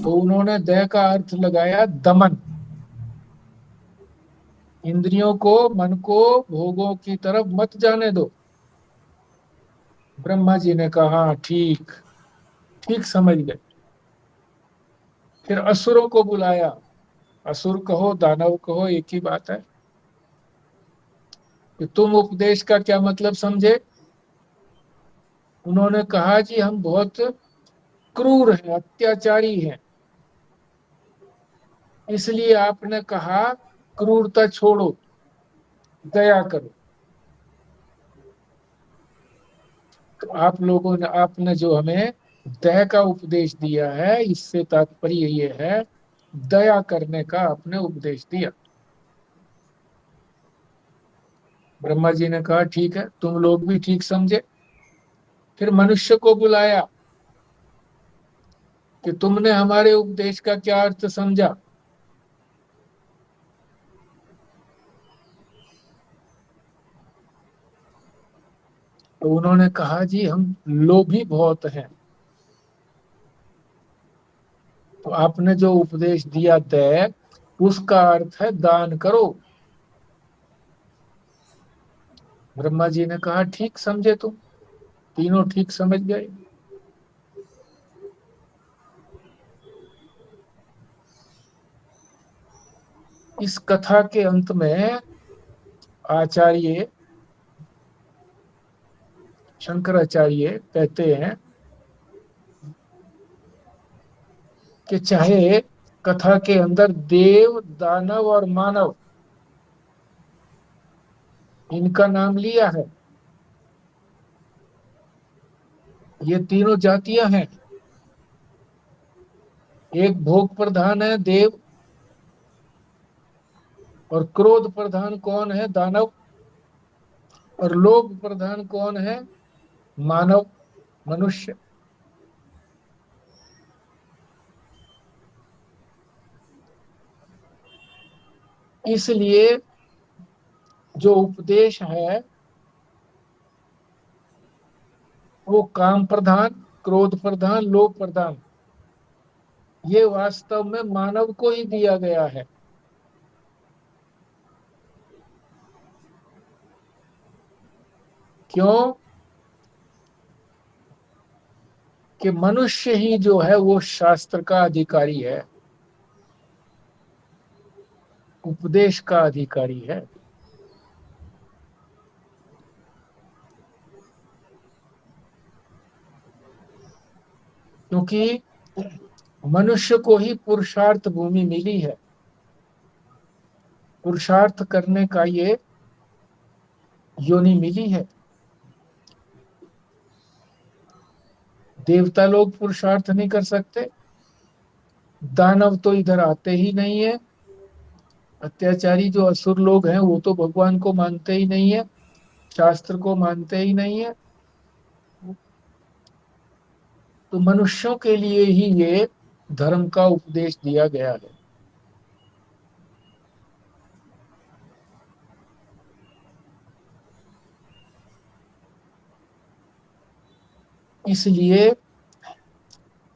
तो उन्होंने दय का अर्थ लगाया दमन। इंद्रियों को, मन को भोगों की तरफ मत जाने दो। ब्रह्मा जी ने कहा, हाँ ठीक, ठीक समझ गए। फिर असुरों को बुलाया, असुर कहो दानव कहो एक ही बात है, कि तुम उपदेश का क्या मतलब समझे? उन्होंने कहा, जी हम बहुत क्रूर हैं, अत्याचारी हैं, इसलिए आपने कहा क्रूरता छोड़ो, दया करो। तो आप लोगों ने, आपने जो हमें दया का उपदेश दिया है, इससे तात्पर्य ये है दया करने का आपने उपदेश दिया। ब्रह्मा जी ने कहा, ठीक है, तुम लोग भी ठीक समझे। फिर मनुष्य को बुलाया कि तुमने हमारे उपदेश का क्या अर्थ समझा? तो उन्होंने कहा, जी हम लोभी बहुत हैं। तो आपने जो उपदेश दिया दया, उसका अर्थ है दान करो। ब्रह्मा जी ने कहा, ठीक समझे तुम, तीनों ठीक समझ गए। इस कथा के अंत में आचार्य शंकराचार्य कहते हैं कि चाहे कथा के अंदर देव, दानव और मानव, इनका नाम लिया है, ये तीनों जातियां हैं। एक भोग प्रधान है देव, और क्रोध प्रधान कौन है? दानव। और लोभ प्रधान कौन है? मानव, मनुष्य। इसलिए जो उपदेश है वो काम प्रधान, क्रोध प्रधान, लोभ प्रधान, ये वास्तव में मानव को ही दिया गया है। क्यों? कि मनुष्य ही जो है वो शास्त्र का अधिकारी है, उपदेश का अधिकारी है। क्योंकि मनुष्य को ही पुरुषार्थ भूमि मिली है, पुरुषार्थ करने का ये योनि मिली है। देवता लोग पुरुषार्थ नहीं कर सकते, दानव तो इधर आते ही नहीं है, अत्याचारी जो असुर लोग हैं वो तो भगवान को मानते ही नहीं है, शास्त्र को मानते ही नहीं है। तो मनुष्यों के लिए ही ये धर्म का उपदेश दिया गया है। इसलिए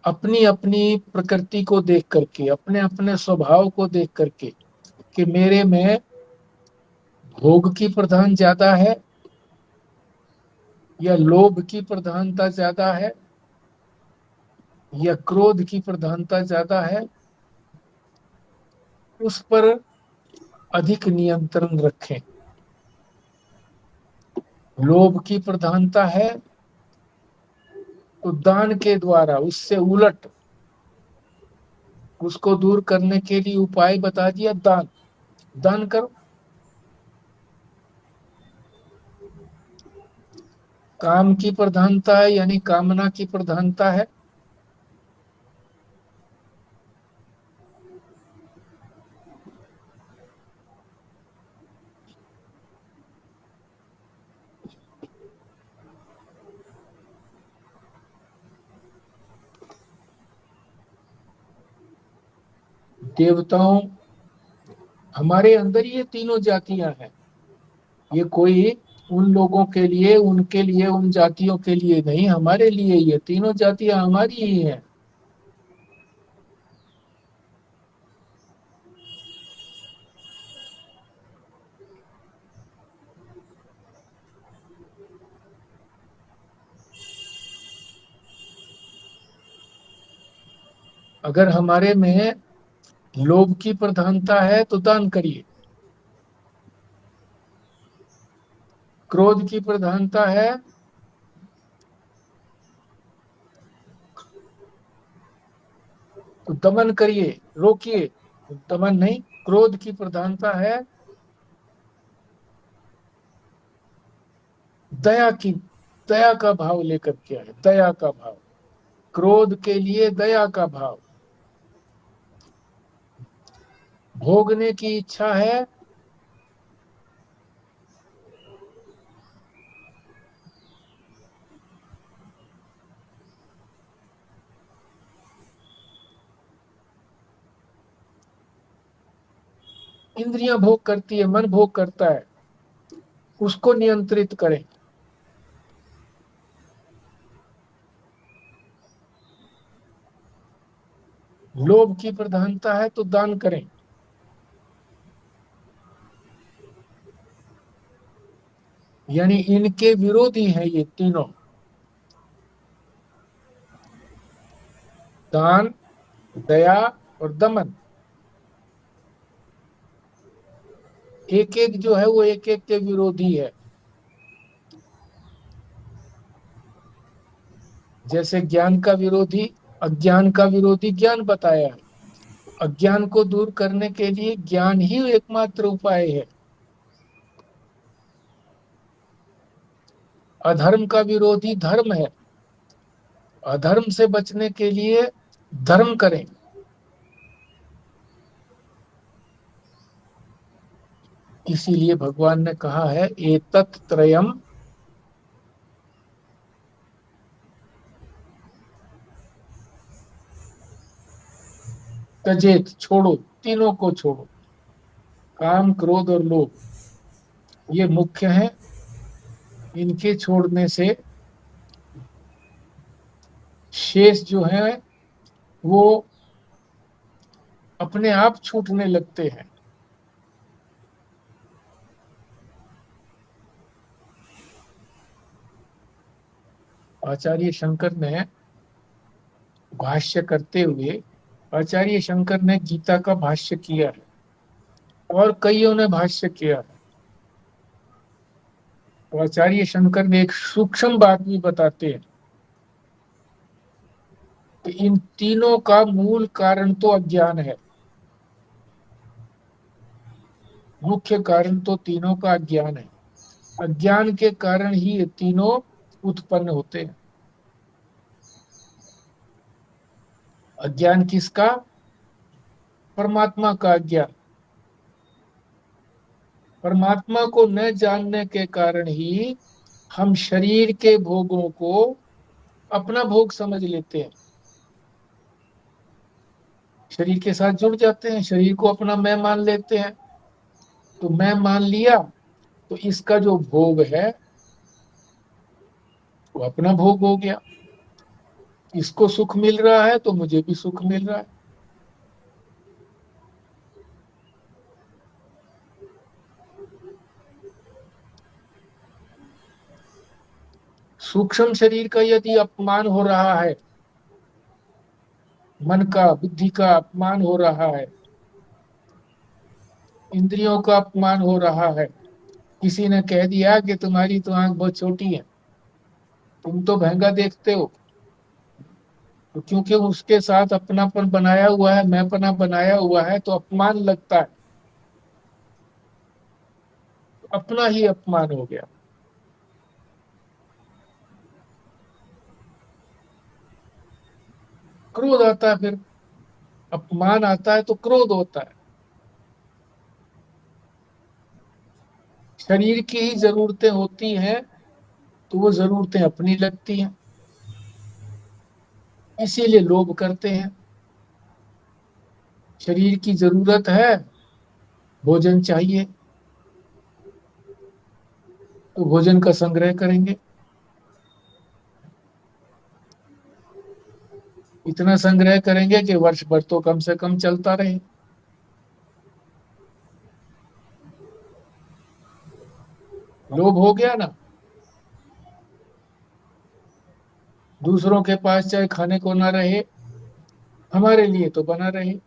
अपनी अपनी प्रकृति को देख करके, अपने अपने स्वभाव को देख करके कि मेरे में भोग की प्रधान ज्यादा है या लोभ की प्रधानता ज्यादा है या क्रोध की प्रधानता ज्यादा है, उस पर अधिक नियंत्रण रखें। लोभ की प्रधानता है तो दान के द्वारा उससे उलट उसको दूर करने के लिए उपाय बता दिया, दान। दान करो। काम की प्रधानता है यानी कामना की प्रधानता है, देवताओं, हमारे अंदर ये तीनों जातियां हैं। ये कोई उन लोगों के लिए, उनके लिए, उन जातियों के लिए नहीं, हमारे लिए ये तीनों जातियां हमारी ही हैं। अगर हमारे में लोभ की प्रधानता है तो दान करिए, क्रोध की प्रधानता है तो दमन करिए, रोकिए। दमन नहीं, क्रोध की प्रधानता है, दया की, दया का भाव लेकर के आए, दया का भाव। क्रोध के लिए दया का भाव। भोगने की इच्छा है इंद्रियां भोग करती है, मन भोग करता है, उसको नियंत्रित करें। लोभ की प्रधानता है तो दान करें। यानी इनके विरोधी हैं ये तीनों, दान, दया और दमन। एक एक जो है वो एक एक के विरोधी है। जैसे ज्ञान का विरोधी अज्ञान का विरोधी ज्ञान बताया है। अज्ञान को दूर करने के लिए ज्ञान ही एकमात्र उपाय है। अधर्म का विरोधी धर्म है। अधर्म से बचने के लिए धर्म करें। इसीलिए भगवान ने कहा है एतत् त्रयम् त्यजेत, छोड़ो, तीनों को छोड़ो। काम, क्रोध और लोभ ये मुख्य हैं। इनके छोड़ने से शेष जो है वो अपने आप छूटने लगते हैं। आचार्य शंकर ने भाष्य करते हुए, आचार्य शंकर ने गीता का भाष्य किया है और कईयों ने भाष्य किया है। तो आचार्य शंकर ने एक सूक्ष्म बात भी बताते हैं कि इन तीनों का मूल कारण तो अज्ञान है। मुख्य कारण तो तीनों का अज्ञान है। अज्ञान के कारण ही ये तीनों उत्पन्न होते हैं। अज्ञान किसका? परमात्मा का अज्ञान। परमात्मा को न जानने के कारण ही हम शरीर के भोगों को अपना भोग समझ लेते हैं। शरीर के साथ जुड़ जाते हैं, शरीर को अपना मैं मान लेते हैं। तो मैं मान लिया तो इसका जो भोग है वो अपना भोग हो गया। इसको सुख मिल रहा है तो मुझे भी सुख मिल रहा है। सूक्ष्म शरीर का यदि अपमान हो रहा है, मन का, बुद्धि का अपमान हो रहा है, इंद्रियों का अपमान हो रहा है, किसी ने कह दिया कि तुम्हारी तो आंख बहुत छोटी है, तुम तो महंगा देखते हो, तो क्योंकि उसके साथ अपनापन बनाया हुआ है, मैंपना बनाया हुआ है, तो अपमान लगता है, अपना ही अपमान हो गया। क्रोध आता है, फिर अपमान आता है तो क्रोध होता है। शरीर की ही जरूरतें होती हैं तो वो जरूरतें अपनी लगती हैं, इसीलिए लोभ करते हैं। शरीर की जरूरत है, भोजन चाहिए, तो भोजन का संग्रह करेंगे, इतना संग्रह करेंगे कि वर्ष भर तो कम से कम चलता रहे। लोभ हो गया ना। दूसरों के पास चाहे खाने को ना रहे, हमारे लिए तो बना रहे।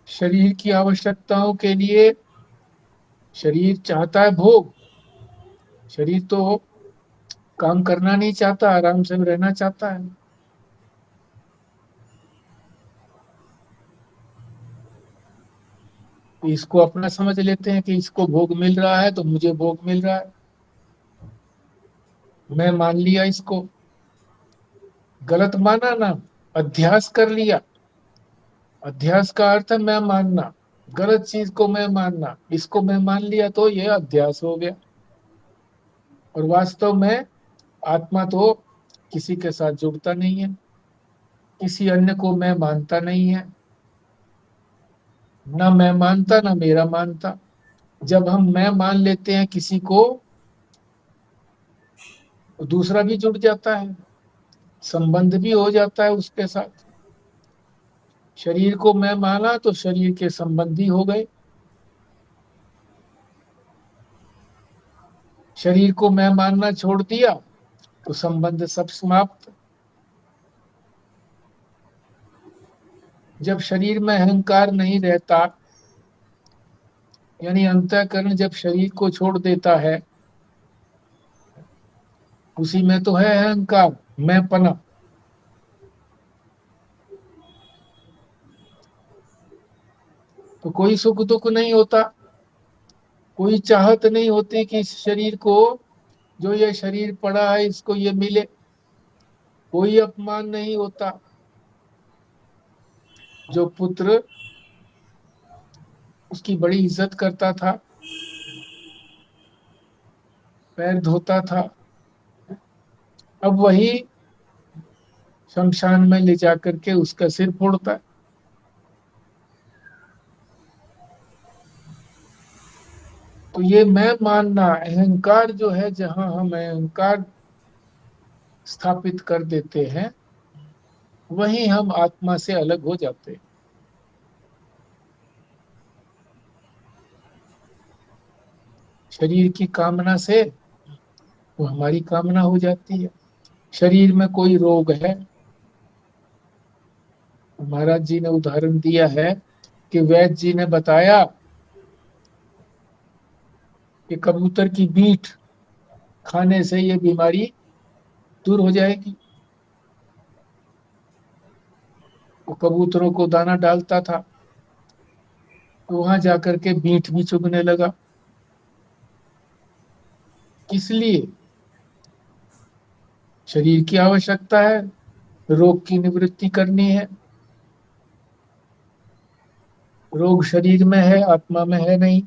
शरीर की आवश्यकताओं के लिए शरीर चाहता है भोग, शरीर तो काम करना नहीं चाहता, आराम से रहना चाहता है। तो इसको अपना समझ लेते हैं कि इसको भोग मिल रहा है तो मुझे भोग मिल रहा है, मैं मान लिया इसको। गलत माना ना, अध्यास कर लिया। अध्यास का अर्थ है मैं मानना, गलत चीज को मैं मानना, इसको मैं मान लिया तो ये अध्यास हो गया। और वास्तव में आत्मा तो किसी के साथ जुड़ता नहीं है, किसी अन्य को मैं मानता नहीं है, ना मैं मानता ना मेरा मानता। जब हम मैं मान लेते हैं किसी को, तो दूसरा भी जुड़ जाता है, संबंध भी हो जाता है उसके साथ। शरीर को मैं माना तो शरीर के संबंधी हो गए, शरीर को मैं मानना छोड़ दिया तो संबंध सब समाप्त। जब शरीर में अहंकार नहीं रहता, यानी अंतःकरण जब शरीर को छोड़ देता है, उसी में तो है अहंकार, मैंपना। तो कोई सुख दुख नहीं होता, कोई चाहत नहीं होती कि इस शरीर को, जो ये शरीर पड़ा है, इसको ये मिले। कोई अपमान नहीं होता। जो पुत्र उसकी बड़ी इज्जत करता था, पैर धोता था, अब वही शमशान में ले जाकर के उसका सिर फोड़ता है। तो ये मैं मानना, अहंकार जो है, जहां हम अहंकार स्थापित कर देते हैं, वहीं हम आत्मा से अलग हो जाते हैं। शरीर की कामना से वो हमारी कामना हो जाती है। शरीर में कोई रोग है, महाराज जी ने उदाहरण दिया है कि वैद्य जी ने बताया कि कबूतर की बीट खाने से ये बीमारी दूर हो जाएगी। वो कबूतरों को दाना डालता था, तो वहां जाकर के बीट भी चुगने लगा। किस लिए? शरीर की आवश्यकता है, रोग की निवृत्ति करनी है। रोग शरीर में है, आत्मा में है नहीं,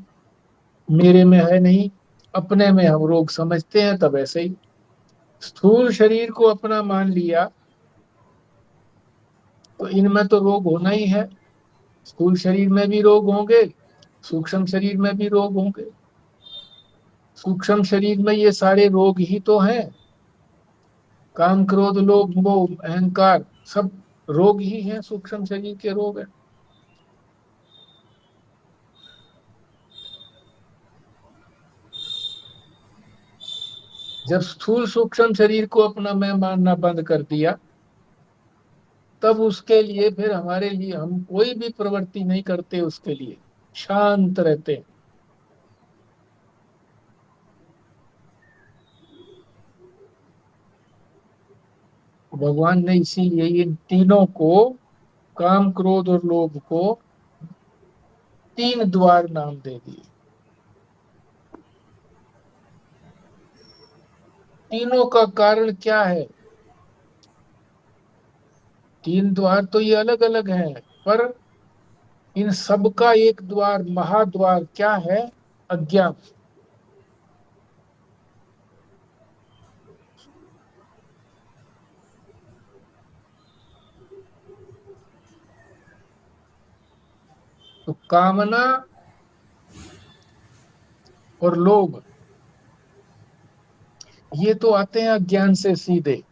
मेरे में है नहीं, अपने में हम रोग समझते हैं। तब ऐसे ही स्थूल शरीर को अपना मान लिया तो इनमें तो रोग होना ही है। स्थूल शरीर में भी रोग होंगे, सूक्ष्म शरीर में भी रोग होंगे। सूक्ष्म शरीर में ये सारे रोग ही तो हैं। काम, क्रोध, लोभ, मोह, अहंकार सब रोग ही हैं, सूक्ष्म शरीर के रोग हैं। जब स्थूल सूक्ष्म शरीर को अपना मैं मानना बंद कर दिया, तब उसके लिए फिर हमारे लिए हम कोई भी प्रवृत्ति नहीं करते, उसके लिए शांत रहते हैं। भगवान ने इसीलिए इन तीनों को, काम, क्रोध और लोभ को, 3 द्वार नाम दे दिए। तीनों का कारण क्या है? 3 द्वार तो ये अलग अलग हैं, पर इन सब का एक द्वार, महाद्वार क्या है? अज्ञान। तो कामना और लोभ ये तो आते हैं अज्ञान से, सीधे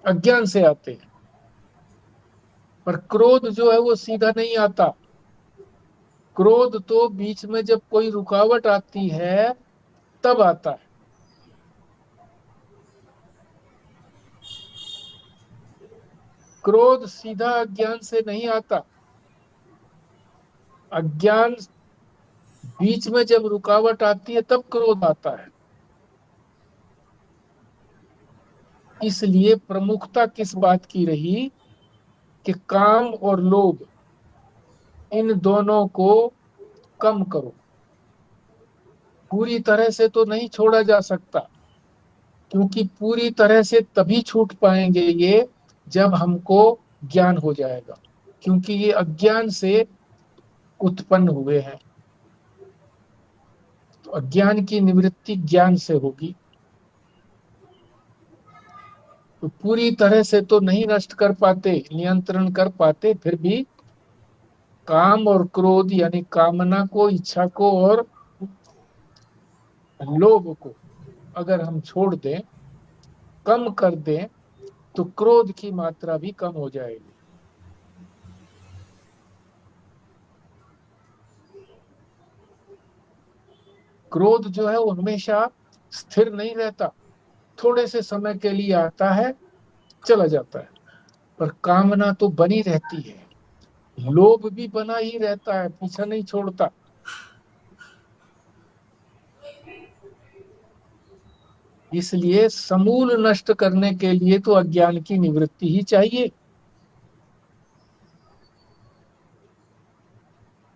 अज्ञान से आते हैं। पर क्रोध जो है वो सीधा नहीं आता। क्रोध तो बीच में जब कोई रुकावट आती है तब आता है। क्रोध सीधा अज्ञान से नहीं आता। अज्ञान बीच में जब रुकावट आती है तब क्रोध आता है। इसलिए प्रमुखता किस बात की रही कि काम और लोभ इन दोनों को कम करो। पूरी तरह से तो नहीं छोड़ा जा सकता, क्योंकि पूरी तरह से तभी छूट पाएंगे ये जब हमको ज्ञान हो जाएगा, क्योंकि ये अज्ञान से उत्पन्न हुए हैं। तो अज्ञान की निवृत्ति ज्ञान से होगी। तो पूरी तरह से तो नहीं नष्ट कर पाते, नियंत्रण कर पाते, फिर भी काम और क्रोध यानी कामना को, इच्छा को और लोभ को अगर हम छोड़ दें, कम कर दें, तो क्रोध की मात्रा भी कम हो जाएगी। क्रोध जो है वो हमेशा स्थिर नहीं रहता, थोड़े से समय के लिए आता है, चला जाता है। पर कामना तो बनी रहती है, लोभ भी बना ही रहता है, पीछा नहीं छोड़ता। इसलिए समूल नष्ट करने के लिए तो अज्ञान की निवृत्ति ही चाहिए।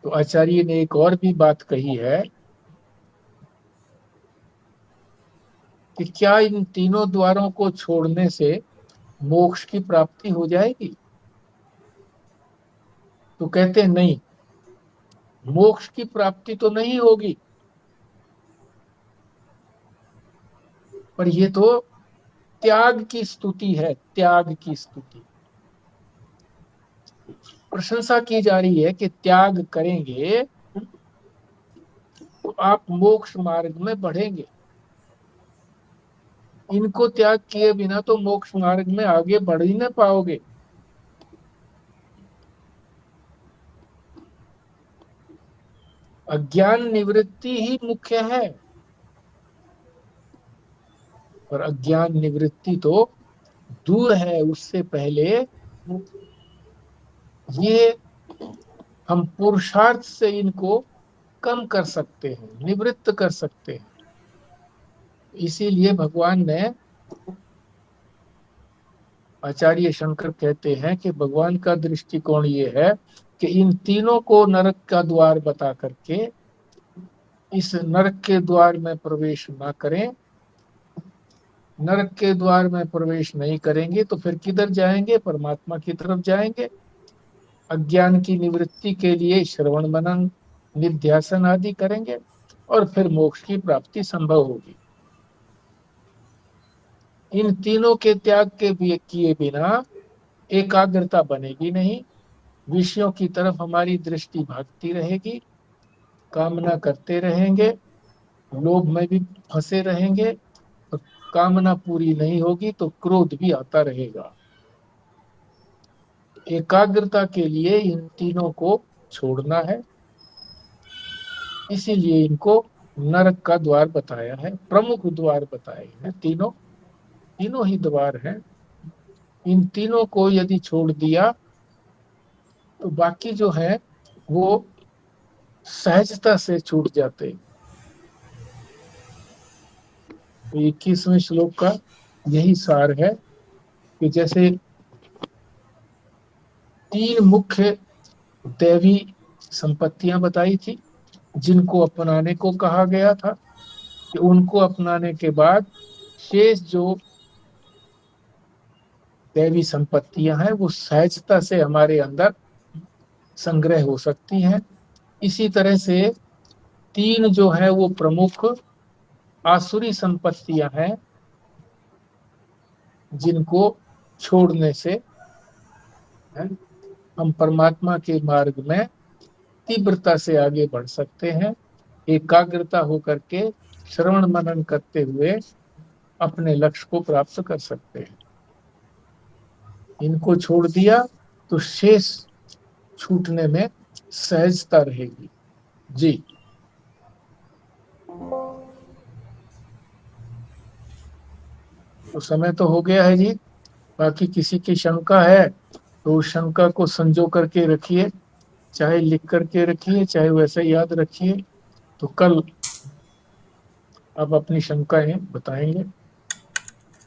तो आचार्य ने एक और भी बात कही है कि क्या इन तीनों द्वारों को छोड़ने से मोक्ष की प्राप्ति हो जाएगी? तो कहते हैं नहीं, मोक्ष की प्राप्ति तो नहीं होगी, पर ये तो त्याग की स्तुति है, त्याग की स्तुति। प्रशंसा की जा रही है कि त्याग करेंगे तो आप मोक्ष मार्ग में बढ़ेंगे। इनको त्याग किए बिना तो मोक्ष मार्ग में आगे बढ़ ही न पाओगे। अज्ञान निवृत्ति ही मुख्य है, पर अज्ञान निवृत्ति तो दूर है। उससे पहले ये हम पुरुषार्थ से इनको कम कर सकते हैं, निवृत्त कर सकते हैं। इसीलिए भगवान ने, आचार्य शंकर कहते हैं कि भगवान का दृष्टिकोण ये है कि इन तीनों को नरक का द्वार बता करके इस नरक के द्वार में प्रवेश ना करें। नरक के द्वार में प्रवेश नहीं करेंगे तो फिर किधर जाएंगे? परमात्मा की तरफ जाएंगे। अज्ञान की निवृत्ति के लिए श्रवण मनन निध्यासन आदि करेंगे और फिर मोक्ष की प्राप्ति संभव होगी। इन तीनों के त्याग के किए बिना एकाग्रता बनेगी नहीं, विषयों की तरफ हमारी दृष्टि भागती रहेगी, कामना करते रहेंगे, लोभ में भी फंसे रहेंगे, और कामना पूरी नहीं होगी तो क्रोध भी आता रहेगा। एकाग्रता के लिए इन तीनों को छोड़ना है, इसीलिए इनको नरक का द्वार बताया है, प्रमुख द्वार बताए हैं। तीनों ही द्वार हैं। इन तीनों को यदि छोड़ दिया तो बाकी जो है वो सहजता से छूट जाते। 21वें श्लोक का यही सार है कि जैसे 3 मुख्य दैवी संपत्तियां बताई थी जिनको अपनाने को कहा गया था, कि उनको अपनाने के बाद शेष जो दैवी संपत्तियां हैं वो सहजता से हमारे अंदर संग्रह हो सकती हैं। इसी तरह से 3 जो है वो प्रमुख आसुरी संपत्तियां हैं जिनको छोड़ने से हम परमात्मा के मार्ग में तीव्रता से आगे बढ़ सकते हैं, एकाग्रता होकर के श्रवण मनन करते हुए अपने लक्ष्य को प्राप्त कर सकते हैं। इनको छोड़ दिया तो शेष छूटने में सहजता रहेगी। जी, तो समय तो हो गया है जी। बाकी किसी की शंका है तो उस शंका को संजो करके रखिए, चाहे लिख करके रखिए, चाहे वैसे याद रखिए। तो कल आप अपनी शंकाएं बताएंगे।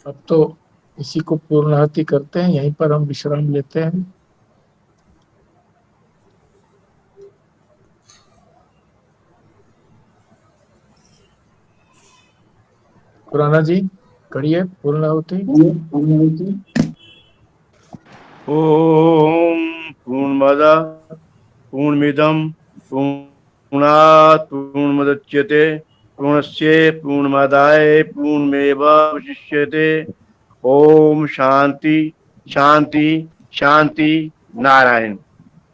अब तो इसी को पूर्णाहुति करते हैं, यहीं पर हम विश्राम लेते हैं। पुराना जी करिए पूर्णाहुति। ओम पूर्णमदः पूर्णमिदं पूर्णात् पूर्णमुदच्यते पूर्णस्य पूर्णमादाय पूर्णमेवावशिष्यते। ओम शांति शांति शांति। नारायण।